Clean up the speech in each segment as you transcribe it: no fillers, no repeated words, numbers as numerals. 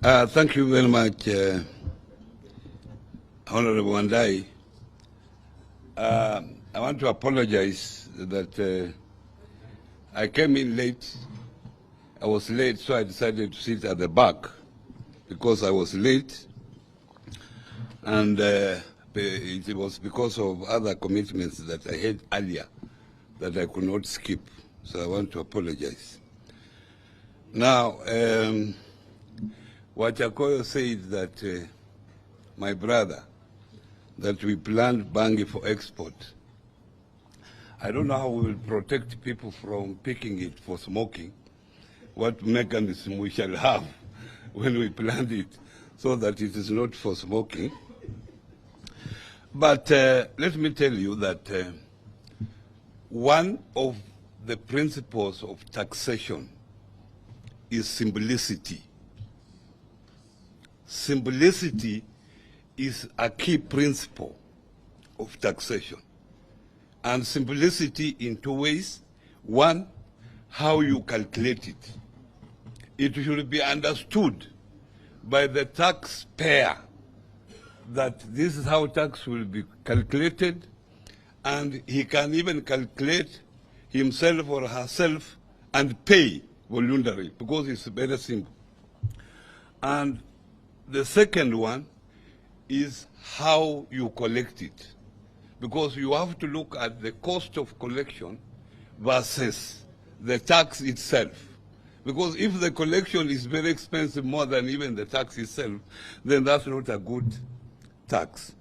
Thank you very much, Honorable Wandai. I want to apologize that I came in late. I was late, so I decided to sit at the back because I was late. And it was because of other commitments that I had earlier that I could not skip. So I want to apologize. Now, Wachakoyo said that my brother, that we planned Bangi for export. I don't know how we will protect people from picking it for smoking, what mechanism we shall have when we planned it so that it is not for smoking. But let me tell you that one of the principles of taxation is simplicity. Simplicity is a key principle of taxation. And simplicity in two ways. One, how you calculate it. It should be understood by the taxpayer that this is how tax will be calculated, and he can even calculate himself or herself and pay voluntarily, because it's very simple. And the second one is how you collect it, because you have to look at the cost of collection versus the tax itself. Because if the collection is very expensive, more than even the tax itself, then that's not a good tax.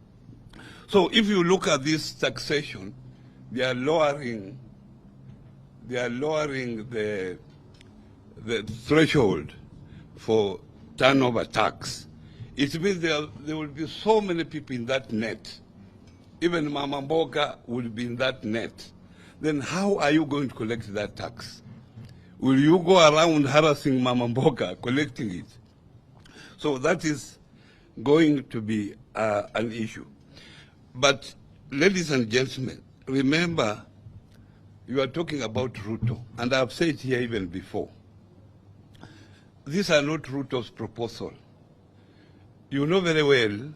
So if you look at this taxation, they are lowering the threshold for turnover tax. It means there will be so many people in that net. Even Mama Mboga will be in that net. Then how are you going to collect that tax? Will you go around harassing Mama Mboga, collecting it? So that is going to be an issue. But ladies and gentlemen, remember, you are talking about Ruto, and I've said here even before, these are not Ruto's proposal. You know very well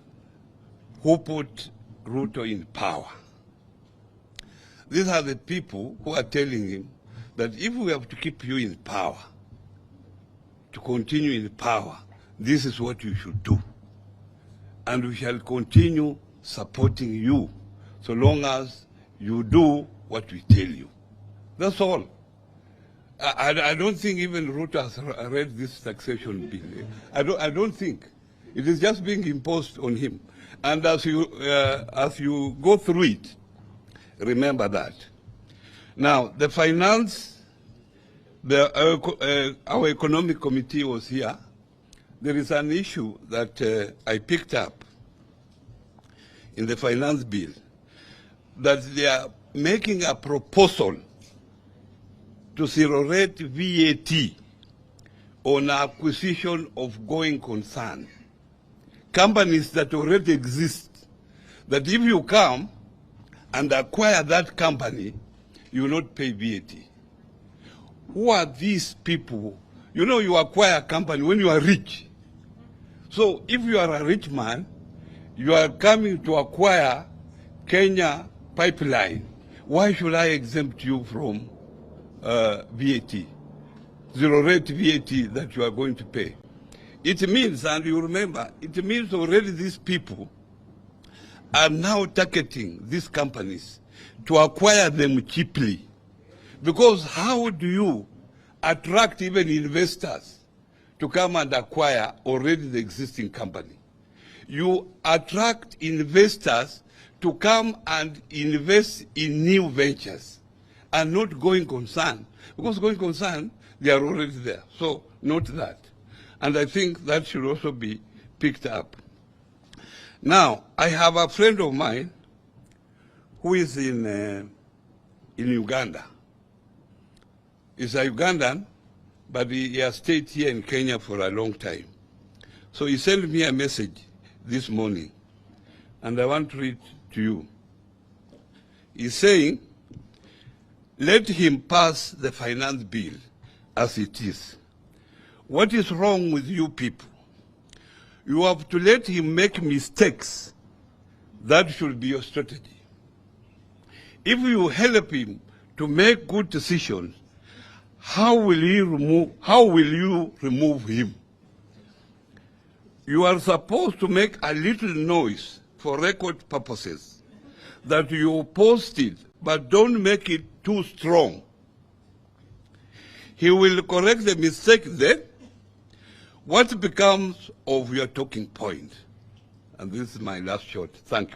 who put Ruto in power. These are the people who are telling him that if we have to keep you in power, to continue in power, this is what you should do. And we shall continue supporting you so long as you do what we tell you. That's all. I don't think even Ruto has read this taxation bill. I don't think. It is just being imposed on him. And as you go through it, remember that. Now, the finance, our economic committee was here. There is an issue that I picked up in the finance bill, that they are making a proposal to zero rate VAT on acquisition of going concern. Companies that already exist, that if you come and acquire that company, you will not pay VAT. Who are these people? You know, you acquire a company when you are rich. So if you are a rich man, you are coming to acquire Kenya pipeline. Why should I exempt you from VAT, zero rate VAT that you are going to pay? It means, and you remember, it means already these people are now targeting these companies to acquire them cheaply. Because how do you attract even investors to come and acquire already the existing company? You attract investors to come and invest in new ventures and not going concern. Because going concern, they are already there. So not that. And I think that should also be picked up. Now, I have a friend of mine who is in Uganda. He's a Ugandan, but he has stayed here in Kenya for a long time. So he sent me a message this morning, and I want to read to you. He's saying, let him pass the finance bill as it is. What is wrong with you people? You have to let him make mistakes. That should be your strategy. If you help him to make good decisions, how will you remove him? You are supposed to make a little noise for record purposes that you opposed it, but don't make it too strong. He will correct the mistake then. What becomes of your talking point? And this is my last shot. Thank you.